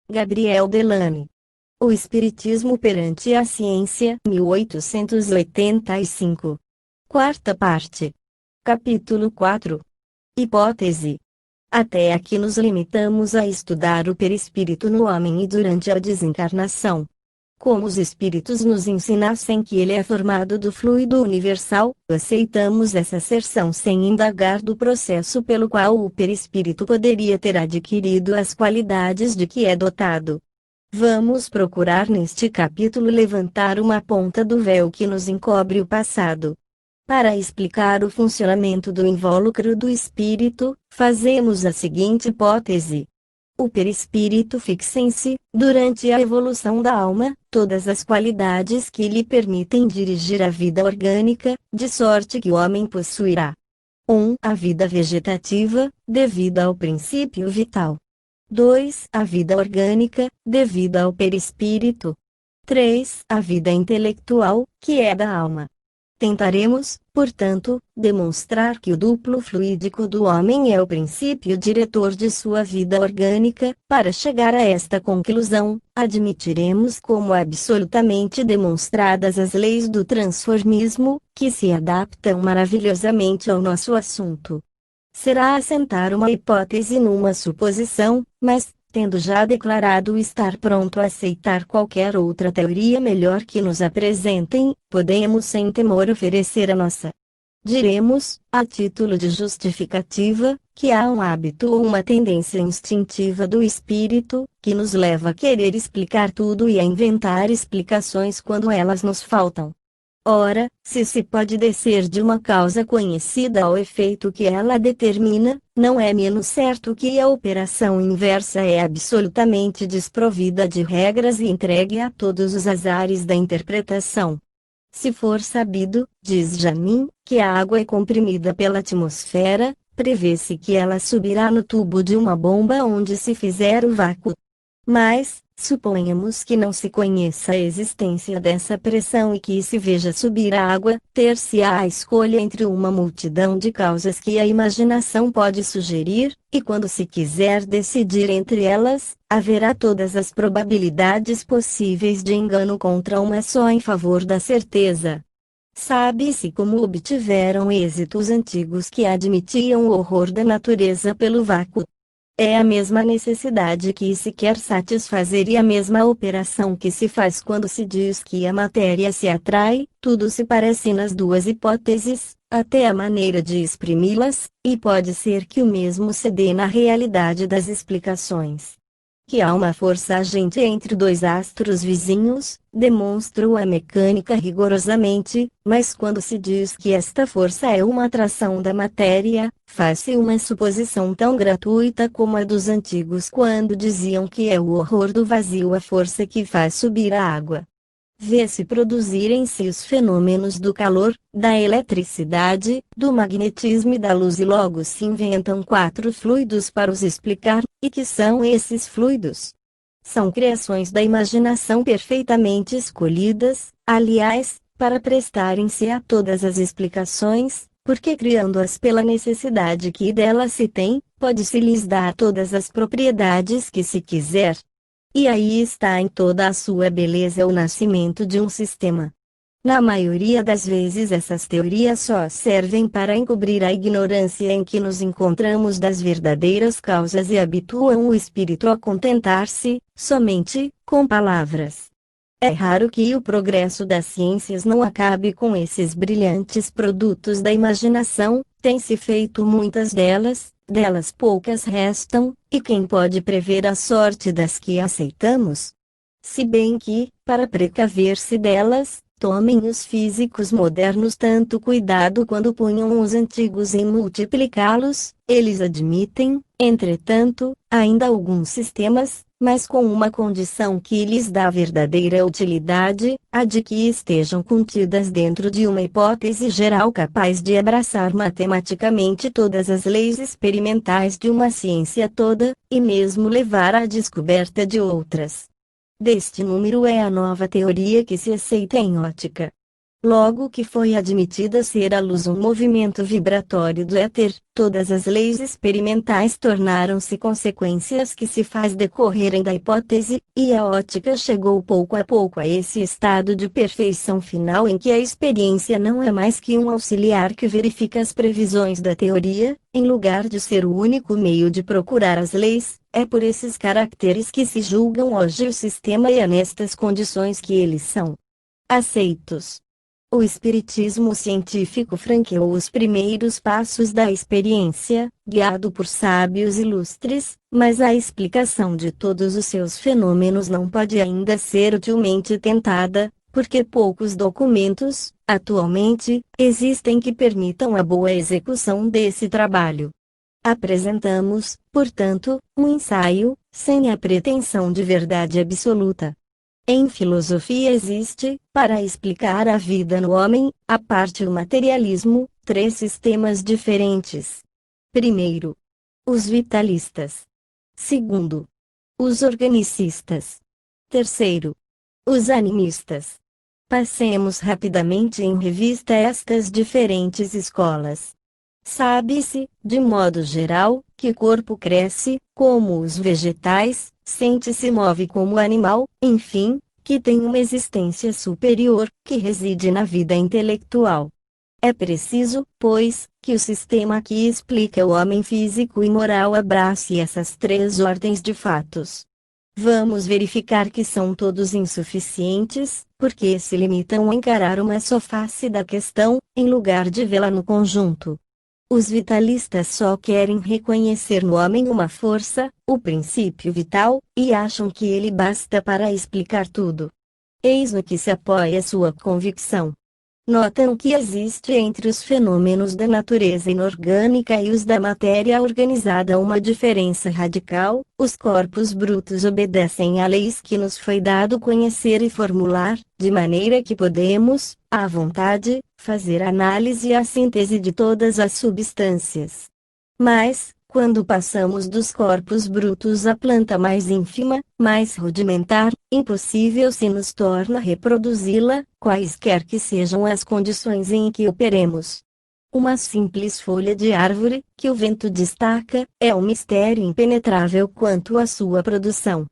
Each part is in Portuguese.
Gabriel Delany. O Espiritismo perante a Ciência, 1885. Quarta parte. Capítulo 4. Hipótese. Até aqui nos limitamos a estudar o perispírito no homem e durante a desencarnação. Como os espíritos nos ensinassem que ele é formado do fluido universal, aceitamos essa asserção sem indagar do processo pelo qual o perispírito poderia ter adquirido as qualidades de que é dotado. Vamos procurar neste capítulo levantar uma ponta do véu que nos encobre o passado. Para explicar o funcionamento do invólucro do espírito, fazemos a seguinte hipótese. O perispírito fixa em si, durante a evolução da alma, todas as qualidades que lhe permitem dirigir a vida orgânica, de sorte que o homem possuirá 1. A vida vegetativa, devida ao princípio vital. 2. A vida orgânica, devida ao perispírito. 3. A vida intelectual, que é da alma. Tentaremos, portanto, demonstrar que o duplo fluídico do homem é o princípio diretor de sua vida orgânica. Para chegar a esta conclusão, admitiremos como absolutamente demonstradas as leis do transformismo, que se adaptam maravilhosamente ao nosso assunto. Será assentar uma hipótese numa suposição, mas, tendo já declarado estar pronto a aceitar qualquer outra teoria melhor que nos apresentem, podemos sem temor oferecer a nossa. Diremos, a título de justificativa, que há um hábito ou uma tendência instintiva do espírito, que nos leva a querer explicar tudo e a inventar explicações quando elas nos faltam. Ora, se pode descer de uma causa conhecida ao efeito que ela determina, não é menos certo que a operação inversa é absolutamente desprovida de regras e entregue a todos os azares da interpretação. Se for sabido, diz Jamin, que a água é comprimida pela atmosfera, prevê-se que ela subirá no tubo de uma bomba onde se fizer o vácuo. Mas, suponhamos que não se conheça a existência dessa pressão e que se veja subir a água, ter-se-á a escolha entre uma multidão de causas que a imaginação pode sugerir, e quando se quiser decidir entre elas, haverá todas as probabilidades possíveis de engano contra uma só em favor da certeza. Sabe-se como obtiveram êxito os antigos que admitiam o horror da natureza pelo vácuo. É a mesma necessidade que se quer satisfazer e a mesma operação que se faz quando se diz que a matéria se atrai, tudo se parece nas duas hipóteses, até a maneira de exprimi-las, e pode ser que o mesmo se dê na realidade das explicações. Que há uma força agente entre dois astros vizinhos, demonstra a mecânica rigorosamente, mas quando se diz que esta força é uma atração da matéria, faz-se uma suposição tão gratuita como a dos antigos quando diziam que é o horror do vazio a força que faz subir a água. Vê-se produzirem-se os fenômenos do calor, da eletricidade, do magnetismo e da luz e logo se inventam 4 fluidos para os explicar, e que são esses fluidos? São criações da imaginação perfeitamente escolhidas, aliás, para prestarem-se a todas as explicações, porque criando-as pela necessidade que delas se tem, pode-se lhes dar todas as propriedades que se quiser. E aí está em toda a sua beleza o nascimento de um sistema. Na maioria das vezes essas teorias só servem para encobrir a ignorância em que nos encontramos das verdadeiras causas e habituam o espírito a contentar-se, somente, com palavras. É raro que o progresso das ciências não acabe com esses brilhantes produtos da imaginação, tem-se feito muitas delas poucas restam, e quem pode prever a sorte das que aceitamos? Se bem que, para precaver-se delas, tomem os físicos modernos tanto cuidado quando punham os antigos em multiplicá-los, eles admitem, entretanto, ainda alguns sistemas, mas com uma condição que lhes dá verdadeira utilidade, a de que estejam contidas dentro de uma hipótese geral capaz de abraçar matematicamente todas as leis experimentais de uma ciência toda, e mesmo levar à descoberta de outras. Deste número é a nova teoria que se aceita em ótica. Logo que foi admitida ser a luz um movimento vibratório do éter, todas as leis experimentais tornaram-se consequências que se faz decorrerem da hipótese, e a ótica chegou pouco a pouco a esse estado de perfeição final em que a experiência não é mais que um auxiliar que verifica as previsões da teoria, em lugar de ser o único meio de procurar as leis. É por esses caracteres que se julgam hoje o sistema e é nestas condições que eles são aceitos. O espiritismo científico franqueou os primeiros passos da experiência, guiado por sábios ilustres, mas a explicação de todos os seus fenômenos não pode ainda ser utilmente tentada, porque poucos documentos, atualmente, existem que permitam a boa execução desse trabalho. Apresentamos, portanto, um ensaio, sem a pretensão de verdade absoluta. Em filosofia existe, para explicar a vida no homem, a parte do materialismo, 3 sistemas diferentes. Primeiro, os vitalistas. Segundo, os organicistas. Terceiro, os animistas. Passemos rapidamente em revista estas diferentes escolas. Sabe-se, de modo geral, que corpo cresce, como os vegetais, sente-se move como animal, enfim, que tem uma existência superior, que reside na vida intelectual. É preciso, pois, que o sistema que explica o homem físico e moral abrace essas 3 ordens de fatos. Vamos verificar que são todos insuficientes, porque se limitam a encarar uma só face da questão, em lugar de vê-la no conjunto. Os vitalistas só querem reconhecer no homem uma força, o princípio vital, e acham que ele basta para explicar tudo. Eis no que se apoia sua convicção. Notam que existe entre os fenômenos da natureza inorgânica e os da matéria organizada uma diferença radical. Os corpos brutos obedecem a leis que nos foi dado conhecer e formular, de maneira que podemos, à vontade, fazer análise e a síntese de todas as substâncias. Mas, quando passamos dos corpos brutos à planta mais ínfima, mais rudimentar, impossível se nos torna reproduzi-la, quaisquer que sejam as condições em que operemos. Uma simples folha de árvore, que o vento destaca, é um mistério impenetrável quanto à sua produção.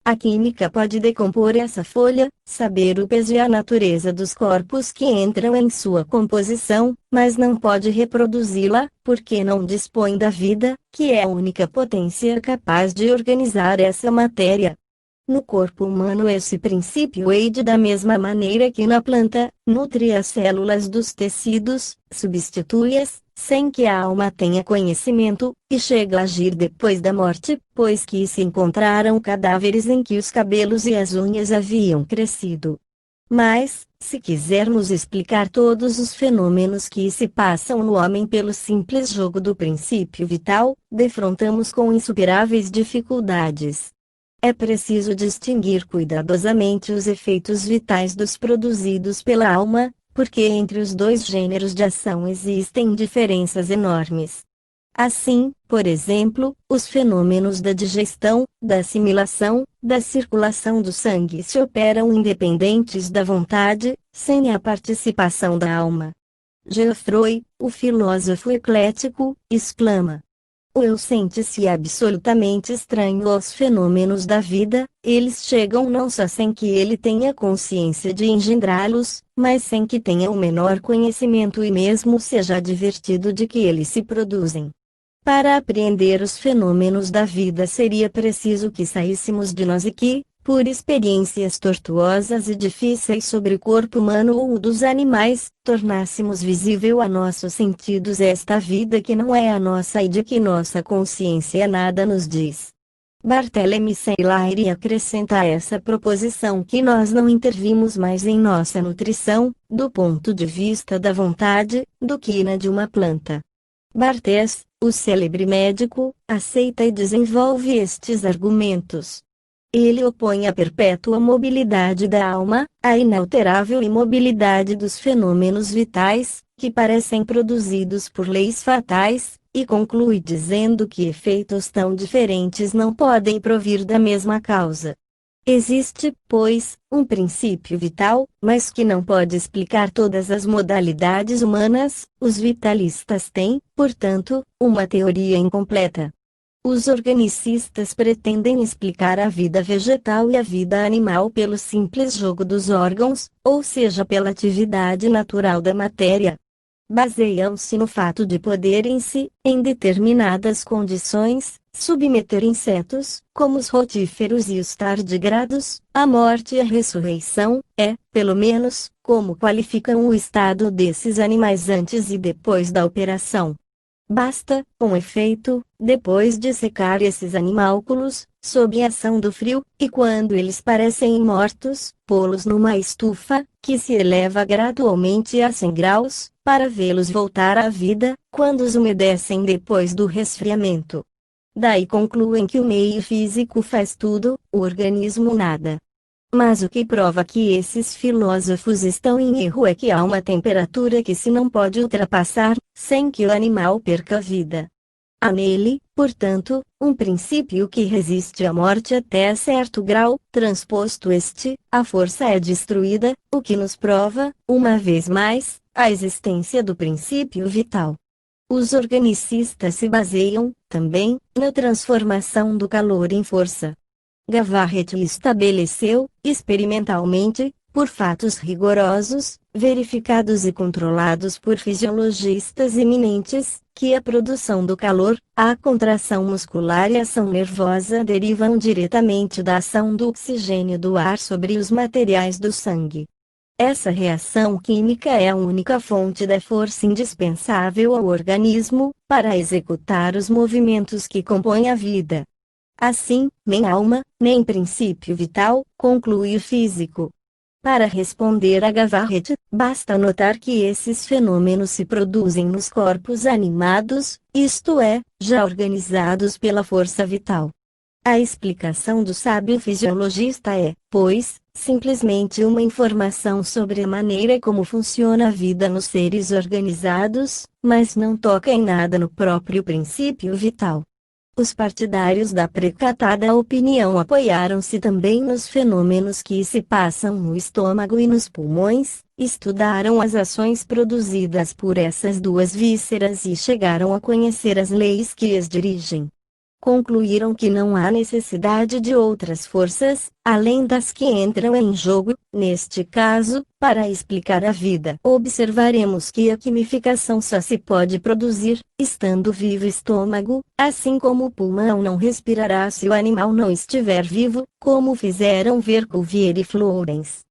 A química pode decompor essa folha, saber o peso e a natureza dos corpos que entram em sua composição, mas não pode reproduzi-la, porque não dispõe da vida, que é a única potência capaz de organizar essa matéria. No corpo humano esse princípio age da mesma maneira que na planta, nutre as células dos tecidos, substitui-as, sem que a alma tenha conhecimento, e chega a agir depois da morte, pois que se encontraram cadáveres em que os cabelos e as unhas haviam crescido. Mas, se quisermos explicar todos os fenômenos que se passam no homem pelo simples jogo do princípio vital, defrontamos com insuperáveis dificuldades. É preciso distinguir cuidadosamente os efeitos vitais dos produzidos pela alma, porque entre os 2 gêneros de ação existem diferenças enormes. Assim, por exemplo, os fenômenos da digestão, da assimilação, da circulação do sangue se operam independentes da vontade, sem a participação da alma. Geoffroy, o filósofo eclético, exclama: o eu sente-se absolutamente estranho aos fenômenos da vida, eles chegam não só sem que ele tenha consciência de engendrá-los, mas sem que tenha o menor conhecimento e mesmo seja advertido de que eles se produzem. Para apreender os fenômenos da vida seria preciso que saíssemos de nós e que, por experiências tortuosas e difíceis sobre o corpo humano ou o dos animais, tornássemos visível a nossos sentidos esta vida que não é a nossa e de que nossa consciência nada nos diz. Barthélemy Seylaire acrescenta a essa proposição que nós não intervimos mais em nossa nutrição, do ponto de vista da vontade, do que na de uma planta. Barthes, o célebre médico, aceita e desenvolve estes argumentos. Ele opõe a perpétua mobilidade da alma, à inalterável imobilidade dos fenômenos vitais, que parecem produzidos por leis fatais, e conclui dizendo que efeitos tão diferentes não podem provir da mesma causa. Existe, pois, um princípio vital, mas que não pode explicar todas as modalidades humanas. Os vitalistas têm, portanto, uma teoria incompleta. Os organicistas pretendem explicar a vida vegetal e a vida animal pelo simples jogo dos órgãos, ou seja, pela atividade natural da matéria. Baseiam-se no fato de poderem-se, em determinadas condições, submeter insetos, como os rotíferos e os tardigrados, à morte e à ressurreição, pelo menos, como qualificam o estado desses animais antes e depois da operação. Basta, com efeito, depois de secar esses animálculos, sob a ação do frio, e quando eles parecem mortos, pô-los numa estufa, que se eleva gradualmente a 100 graus, para vê-los voltar à vida, quando os umedecem depois do resfriamento. Daí concluem que o meio físico faz tudo, o organismo nada. Mas o que prova que esses filósofos estão em erro é que há uma temperatura que se não pode ultrapassar, sem que o animal perca a vida. Há nele, portanto, um princípio que resiste à morte até certo grau. Transposto este, a força é destruída, o que nos prova, uma vez mais, a existência do princípio vital. Os organicistas se baseiam, também, na transformação do calor em força. Gavarret estabeleceu, experimentalmente, por fatos rigorosos, verificados e controlados por fisiologistas eminentes, que a produção do calor, a contração muscular e a ação nervosa derivam diretamente da ação do oxigênio do ar sobre os materiais do sangue. Essa reação química é a única fonte da força indispensável ao organismo, para executar os movimentos que compõem a vida. Assim, nem alma, nem princípio vital, conclui o físico. Para responder a Gavarret, basta notar que esses fenômenos se produzem nos corpos animados, isto é, já organizados pela força vital. A explicação do sábio fisiologista é, pois, simplesmente uma informação sobre a maneira como funciona a vida nos seres organizados, mas não toca em nada no próprio princípio vital. Os partidários da precatada opinião apoiaram-se também nos fenômenos que se passam no estômago e nos pulmões, estudaram as ações produzidas por essas duas vísceras e chegaram a conhecer as leis que as dirigem. Concluíram que não há necessidade de outras forças, além das que entram em jogo, neste caso, para explicar a vida. Observaremos que a quimificação só se pode produzir, estando vivo o estômago, assim como o pulmão não respirará se o animal não estiver vivo, como fizeram ver Cuvier e Flourens.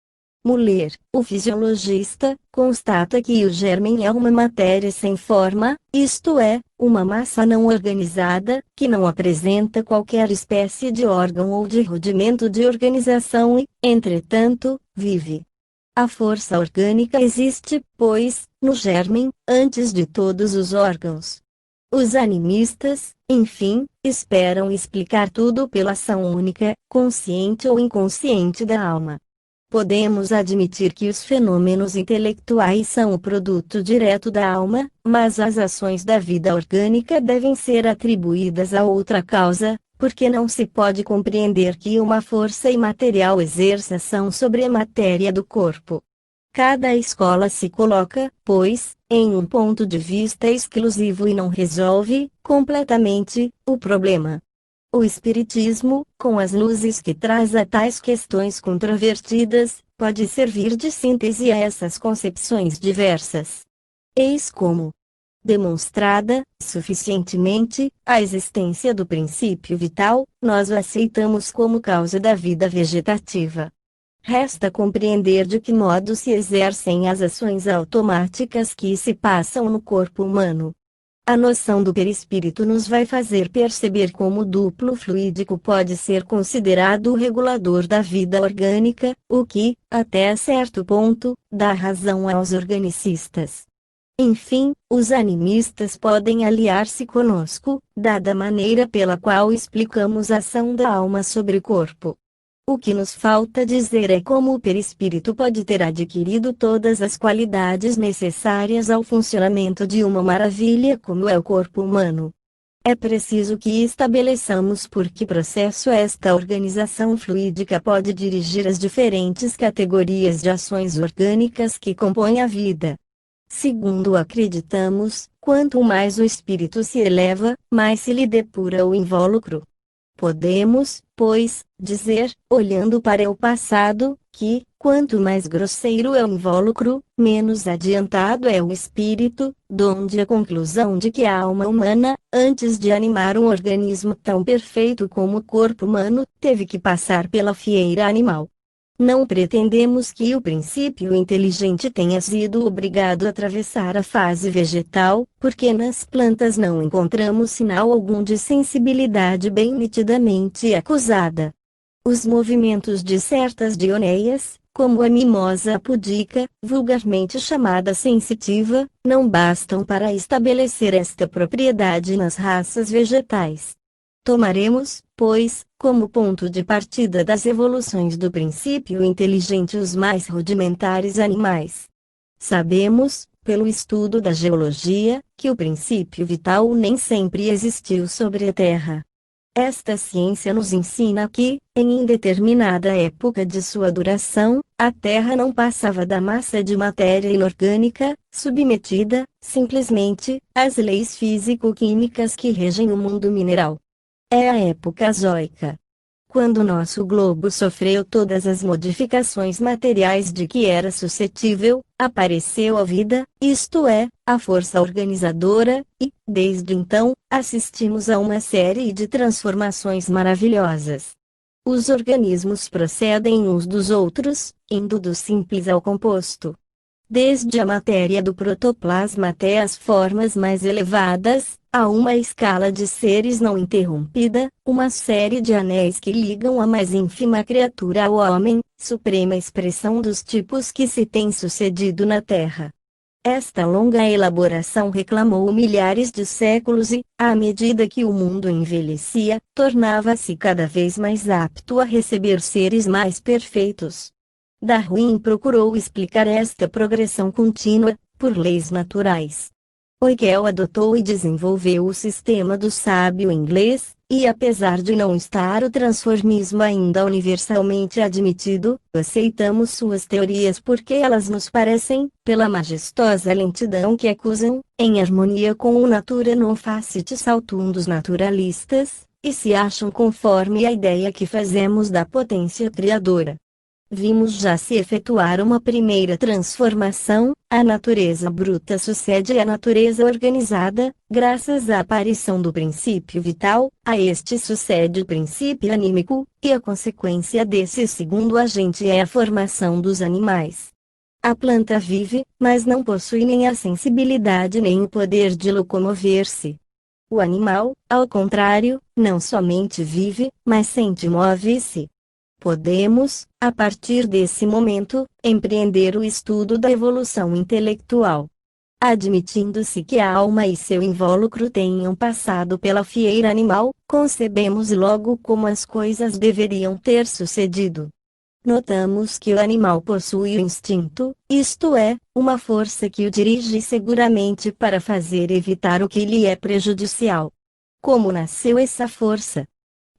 Muller, o fisiologista, constata que o gérmen é uma matéria sem forma, isto é, uma massa não organizada, que não apresenta qualquer espécie de órgão ou de rudimento de organização e, entretanto, vive. A força orgânica existe, pois, no gérmen, antes de todos os órgãos. Os animistas, enfim, esperam explicar tudo pela ação única, consciente ou inconsciente da alma. Podemos admitir que os fenômenos intelectuais são o produto direto da alma, mas as ações da vida orgânica devem ser atribuídas a outra causa, porque não se pode compreender que uma força imaterial exerça ação sobre a matéria do corpo. Cada escola se coloca, pois, em um ponto de vista exclusivo e não resolve, completamente, o problema. O Espiritismo, com as luzes que traz a tais questões controvertidas, pode servir de síntese a essas concepções diversas. Eis como, demonstrada, suficientemente, a existência do princípio vital, nós o aceitamos como causa da vida vegetativa. Resta compreender de que modo se exercem as ações automáticas que se passam no corpo humano. A noção do perispírito nos vai fazer perceber como o duplo fluídico pode ser considerado o regulador da vida orgânica, o que, até certo ponto, dá razão aos organicistas. Enfim, os animistas podem aliar-se conosco, dada a maneira pela qual explicamos a ação da alma sobre o corpo. O que nos falta dizer é como o perispírito pode ter adquirido todas as qualidades necessárias ao funcionamento de uma maravilha como é o corpo humano. É preciso que estabeleçamos por que processo esta organização fluídica pode dirigir as diferentes categorias de ações orgânicas que compõem a vida. Segundo acreditamos, quanto mais o espírito se eleva, mais se lhe depura o invólucro. Podemos, pois, dizer, olhando para o passado, que, quanto mais grosseiro é o invólucro, menos adiantado é o espírito, donde a conclusão de que a alma humana, antes de animar um organismo tão perfeito como o corpo humano, teve que passar pela fieira animal. Não pretendemos que o princípio inteligente tenha sido obrigado a atravessar a fase vegetal, porque nas plantas não encontramos sinal algum de sensibilidade bem nitidamente acusada. Os movimentos de certas dioneias, como a mimosa pudica, vulgarmente chamada sensitiva, não bastam para estabelecer esta propriedade nas raças vegetais. Tomaremos, pois, como ponto de partida das evoluções do princípio inteligente os mais rudimentares animais. Sabemos, pelo estudo da geologia, que o princípio vital nem sempre existiu sobre a Terra. Esta ciência nos ensina que, em indeterminada época de sua duração, a Terra não passava da massa de matéria inorgânica, submetida, simplesmente, às leis físico-químicas que regem o mundo mineral. É a época zoica. Quando nosso globo sofreu todas as modificações materiais de que era suscetível, apareceu a vida, isto é, a força organizadora, e, desde então, assistimos a uma série de transformações maravilhosas. Os organismos procedem uns dos outros, indo do simples ao composto. Desde a matéria do protoplasma até as formas mais elevadas, há uma escala de seres não interrompida, uma série de anéis que ligam a mais ínfima criatura ao homem, suprema expressão dos tipos que se têm sucedido na Terra. Esta longa elaboração reclamou milhares de séculos e, à medida que o mundo envelhecia, tornava-se cada vez mais apto a receber seres mais perfeitos. Darwin procurou explicar esta progressão contínua, por leis naturais. Oikel adotou e desenvolveu o sistema do sábio inglês, e apesar de não estar o transformismo ainda universalmente admitido, aceitamos suas teorias porque elas nos parecem, pela majestosa lentidão que acusam, em harmonia com o natura non facit saltum dos naturalistas, e se acham conforme a ideia que fazemos da potência criadora. Vimos já se efetuar uma primeira transformação, a natureza bruta sucede à natureza organizada, graças à aparição do princípio vital, a este sucede o princípio anímico, e a consequência desse segundo agente é a formação dos animais. A planta vive, mas não possui nem a sensibilidade nem o poder de locomover-se. O animal, ao contrário, não somente vive, mas sente e move-se. Podemos, a partir desse momento, empreender o estudo da evolução intelectual. Admitindo-se que a alma e seu invólucro tenham passado pela fieira animal, concebemos logo como as coisas deveriam ter sucedido. Notamos que o animal possui o instinto, isto é, uma força que o dirige seguramente para fazer evitar o que lhe é prejudicial. Como nasceu essa força?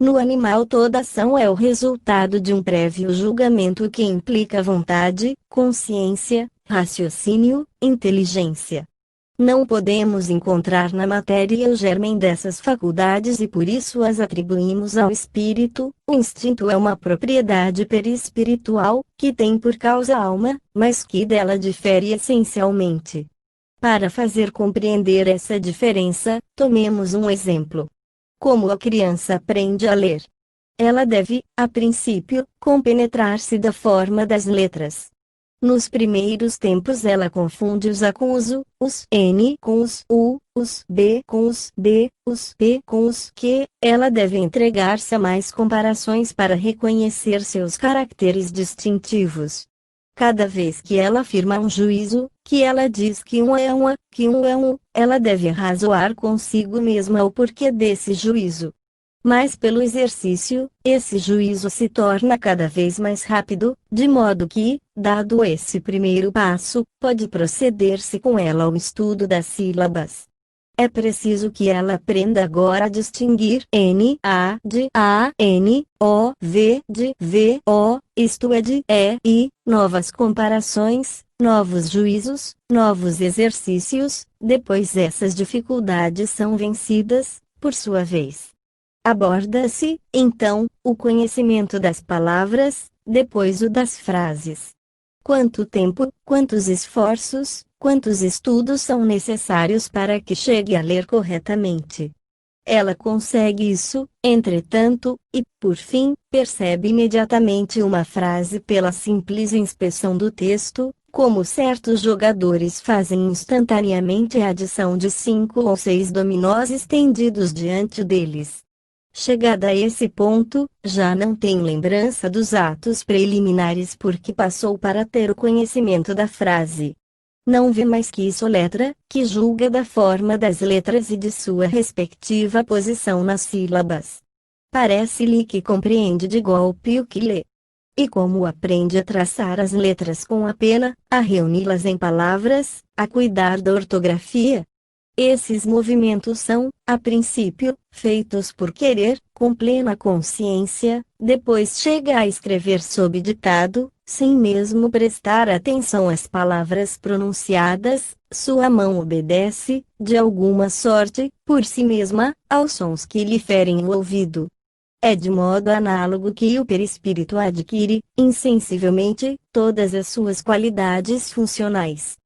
No animal toda ação é o resultado de um prévio julgamento que implica vontade, consciência, raciocínio, inteligência. Não podemos encontrar na matéria o germen dessas faculdades e por isso as atribuímos ao espírito. O instinto é uma propriedade perispiritual, que tem por causa a alma, mas que dela difere essencialmente. Para fazer compreender essa diferença, tomemos um exemplo. Como a criança aprende a ler? Ela deve, a princípio, compenetrar-se da forma das letras. Nos primeiros tempos ela confunde os A com os U, os N com os U, os B com os D, os P com os Q. Ela deve entregar-se a mais comparações para reconhecer seus caracteres distintivos. Cada vez que ela afirma um juízo, que ela diz que um é um A, que um é um U, ela deve arrazoar consigo mesma o porquê desse juízo. Mas pelo exercício, esse juízo se torna cada vez mais rápido, de modo que, dado esse primeiro passo, pode proceder-se com ela ao estudo das sílabas. É preciso que ela aprenda agora a distinguir N-A de A-N, O-V de V-O, isto é de E-I, novas comparações, novos juízos, novos exercícios, depois essas dificuldades são vencidas, por sua vez. Aborda-se, então, o conhecimento das palavras, depois o das frases. Quanto tempo, quantos esforços, quantos estudos são necessários para que chegue a ler corretamente? Ela consegue isso, entretanto, e, por fim, percebe imediatamente uma frase pela simples inspeção do texto, como certos jogadores fazem instantaneamente a adição de 5 ou 6 dominós estendidos diante deles. Chegada a esse ponto, já não tem lembrança dos atos preliminares porque passou para ter o conhecimento da frase. Não vê mais que soletra, que julga da forma das letras e de sua respectiva posição nas sílabas. Parece-lhe que compreende de golpe o que lê. E como aprende a traçar as letras com a pena, a reuni-las em palavras, a cuidar da ortografia. Esses movimentos são, a princípio, feitos por querer, com plena consciência, depois chega a escrever sob ditado, sem mesmo prestar atenção às palavras pronunciadas, sua mão obedece, de alguma sorte, por si mesma, aos sons que lhe ferem o ouvido. É de modo análogo que o perispírito adquire, insensivelmente, todas as suas qualidades funcionais.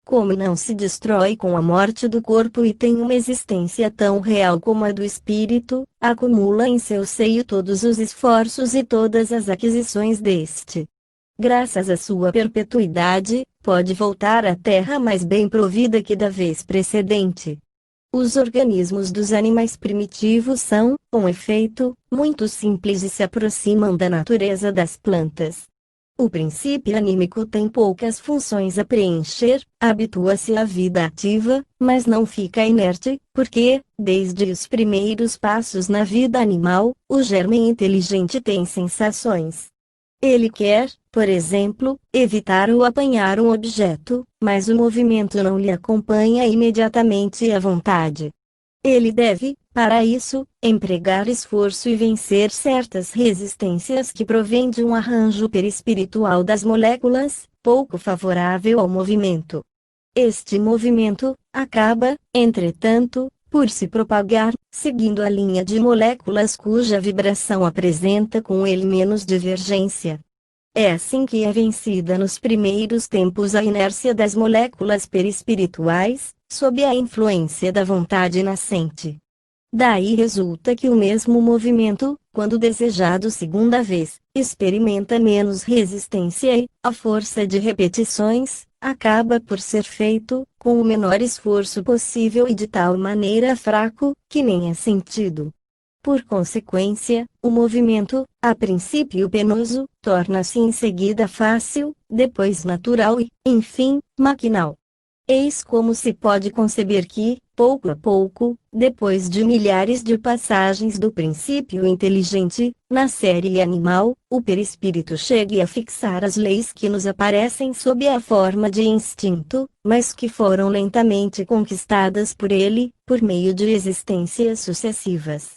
Como não se destrói com a morte do corpo e tem uma existência tão real como a do espírito, acumula em seu seio todos os esforços e todas as aquisições deste. Graças à sua perpetuidade, pode voltar à terra mais bem provida que da vez precedente. Os organismos dos animais primitivos são, com efeito, muito simples e se aproximam da natureza das plantas. O princípio anímico tem poucas funções a preencher, habitua-se à vida ativa, mas não fica inerte, porque, desde os primeiros passos na vida animal, o germe inteligente tem sensações. Ele quer, por exemplo, evitar ou apanhar um objeto, mas o movimento não lhe acompanha imediatamente à vontade. Ele deve, para isso, empregar esforço e vencer certas resistências que provêm de um arranjo perispiritual das moléculas, pouco favorável ao movimento. Este movimento acaba, entretanto, por se propagar, seguindo a linha de moléculas cuja vibração apresenta com ele menos divergência. É assim que é vencida nos primeiros tempos a inércia das moléculas perispirituais, sob a influência da vontade nascente. Daí resulta que o mesmo movimento, quando desejado segunda vez, experimenta menos resistência e, à força de repetições, acaba por ser feito, com o menor esforço possível e de tal maneira fraco, que nem é sentido. Por consequência, o movimento, a princípio penoso, torna-se em seguida fácil, depois natural e, enfim, maquinal. Eis como se pode conceber que, pouco a pouco, depois de milhares de passagens do princípio inteligente, na série animal, o perispírito chegue a fixar as leis que nos aparecem sob a forma de instinto, mas que foram lentamente conquistadas por ele, por meio de existências sucessivas.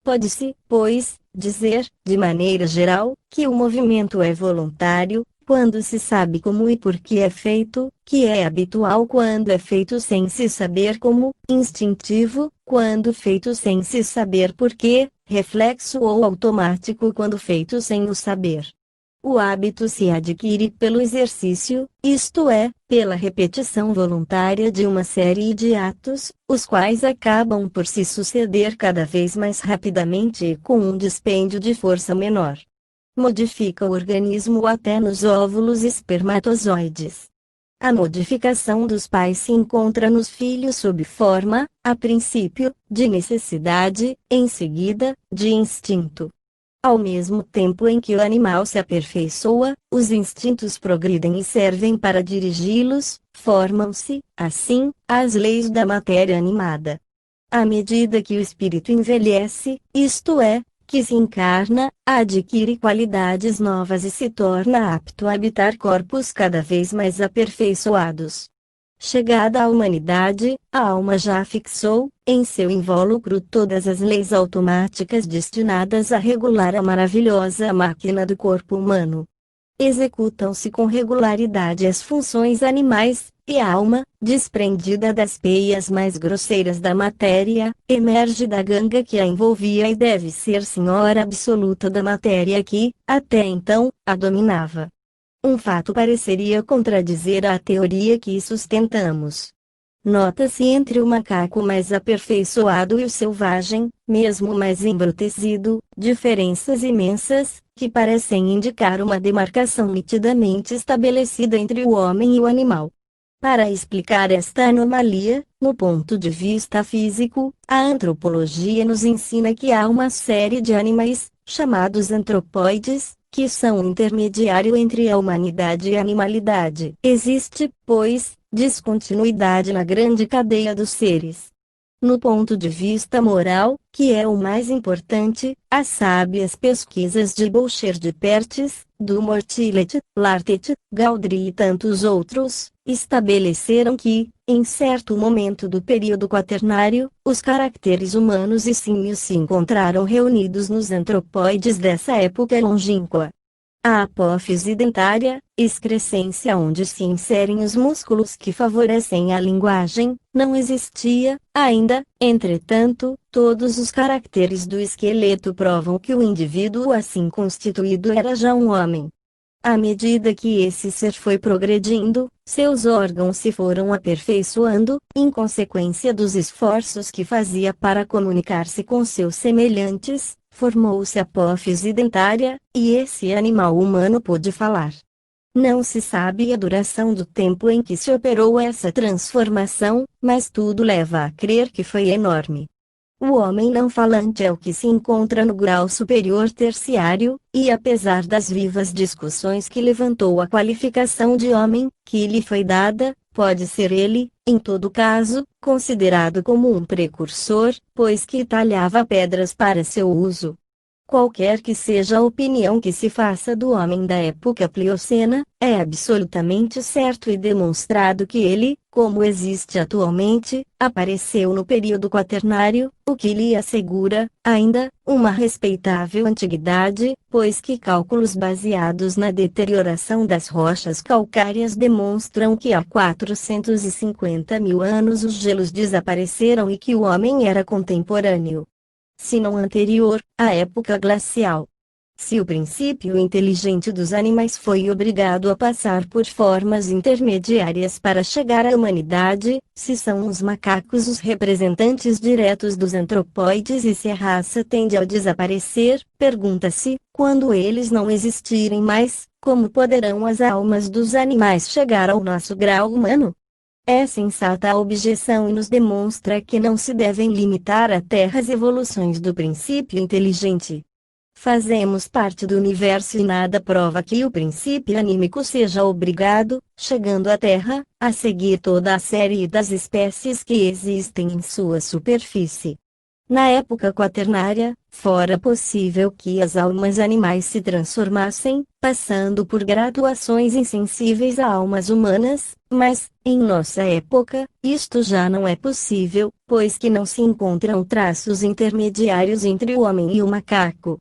Pode-se, pois, dizer, de maneira geral, que o movimento é voluntário, quando se sabe como e por que é feito, que é habitual quando é feito sem se saber como, instintivo, quando feito sem se saber por quê, reflexo ou automático quando feito sem o saber. O hábito se adquire pelo exercício, isto é, pela repetição voluntária de uma série de atos, os quais acabam por se suceder cada vez mais rapidamente e com um dispêndio de força menor. Modifica o organismo até nos óvulos espermatozoides. A modificação dos pais se encontra nos filhos sob forma, a princípio, de necessidade, em seguida, de instinto. Ao mesmo tempo em que o animal se aperfeiçoa, os instintos progridem e servem para dirigi-los, formam-se, assim, as leis da matéria animada. À medida que o espírito envelhece, isto é, que se encarna, adquire qualidades novas e se torna apto a habitar corpos cada vez mais aperfeiçoados. Chegada à humanidade, a alma já fixou, em seu invólucro, todas as leis automáticas destinadas a regular a maravilhosa máquina do corpo humano. Executam-se com regularidade as funções animais, e a alma, desprendida das peias mais grosseiras da matéria, emerge da ganga que a envolvia e deve ser senhora absoluta da matéria que, até então, a dominava. Um fato pareceria contradizer a teoria que sustentamos. Nota-se entre o macaco mais aperfeiçoado e o selvagem, mesmo mais embrutecido, diferenças imensas, que parecem indicar uma demarcação nitidamente estabelecida entre o homem e o animal. Para explicar esta anomalia, no ponto de vista físico, a antropologia nos ensina que há uma série de animais, chamados antropóides, que são o intermediário entre a humanidade e a animalidade. Existe, pois, descontinuidade na grande cadeia dos seres. No ponto de vista moral, que é o mais importante, as sábias pesquisas de Boucher de Perthes, do Mortillet, Lartet, Gaudry e tantos outros, estabeleceram que, em certo momento do período quaternário, os caracteres humanos e símios se encontraram reunidos nos antropóides dessa época longínqua. A apófise dentária, excrescência onde se inserem os músculos que favorecem a linguagem, não existia, ainda. Entretanto, todos os caracteres do esqueleto provam que o indivíduo assim constituído era já um homem. À medida que esse ser foi progredindo, seus órgãos se foram aperfeiçoando, em consequência dos esforços que fazia para comunicar-se com seus semelhantes. Formou-se a apófise dentária, e esse animal humano pôde falar. Não se sabe a duração do tempo em que se operou essa transformação, mas tudo leva a crer que foi enorme. O homem não falante é o que se encontra no grau superior terciário, e apesar das vivas discussões que levantou a qualificação de homem, que lhe foi dada, pode ser ele, em todo caso, considerado como um precursor, pois que talhava pedras para seu uso. Qualquer que seja a opinião que se faça do homem da época Pliocena, é absolutamente certo e demonstrado que ele, como existe atualmente, apareceu no período quaternário, o que lhe assegura, ainda, uma respeitável antiguidade, pois que cálculos baseados na deterioração das rochas calcárias demonstram que há 450 mil anos os gelos desapareceram e que o homem era contemporâneo, se não anterior, à época glacial. Se o princípio inteligente dos animais foi obrigado a passar por formas intermediárias para chegar à humanidade, se são os macacos os representantes diretos dos antropóides e se a raça tende a desaparecer, pergunta-se, quando eles não existirem mais, como poderão as almas dos animais chegar ao nosso grau humano? É sensata a objeção e nos demonstra que não se devem limitar até as evoluções do princípio inteligente. Fazemos parte do universo e nada prova que o princípio anímico seja obrigado, chegando à Terra, a seguir toda a série das espécies que existem em sua superfície. Na época quaternária, fora possível que as almas animais se transformassem, passando por graduações insensíveis a almas humanas, mas, em nossa época, isto já não é possível, pois que não se encontram traços intermediários entre o homem e o macaco.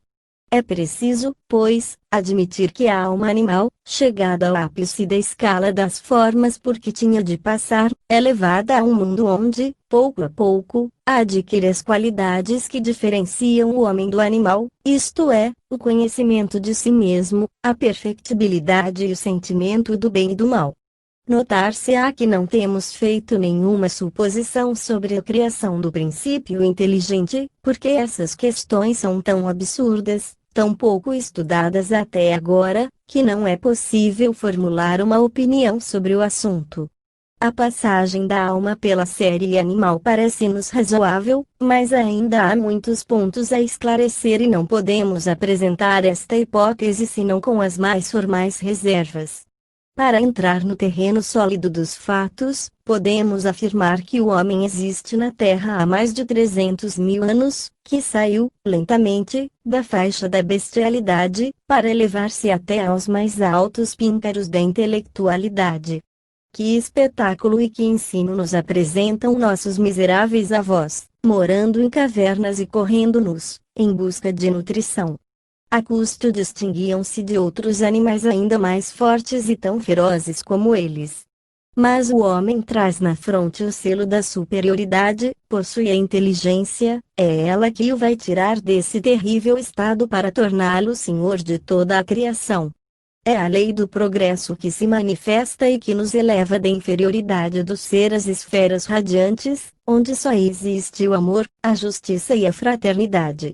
É preciso, pois, admitir que a alma animal, chegada ao ápice da escala das formas por que tinha de passar, é levada a um mundo onde, pouco a pouco, adquire as qualidades que diferenciam o homem do animal, isto é, o conhecimento de si mesmo, a perfectibilidade e o sentimento do bem e do mal. Notar-se-á que não temos feito nenhuma suposição sobre a criação do princípio inteligente, porque essas questões são tão absurdas, tão pouco estudadas até agora, que não é possível formular uma opinião sobre o assunto. A passagem da alma pela série animal parece-nos razoável, mas ainda há muitos pontos a esclarecer e não podemos apresentar esta hipótese senão com as mais formais reservas. Para entrar no terreno sólido dos fatos, podemos afirmar que o homem existe na Terra há mais de 300 mil anos, que saiu, lentamente, da faixa da bestialidade, para elevar-se até aos mais altos píncaros da intelectualidade. Que espetáculo e que ensino nos apresentam nossos miseráveis avós, morando em cavernas e correndo nus, em busca de nutrição. A custo distinguiam-se de outros animais ainda mais fortes e tão ferozes como eles. Mas o homem traz na fronte o selo da superioridade, possui a inteligência, é ela que o vai tirar desse terrível estado para torná-lo senhor de toda a criação. É a lei do progresso que se manifesta e que nos eleva da inferioridade do ser às esferas radiantes, onde só existe o amor, a justiça e a fraternidade.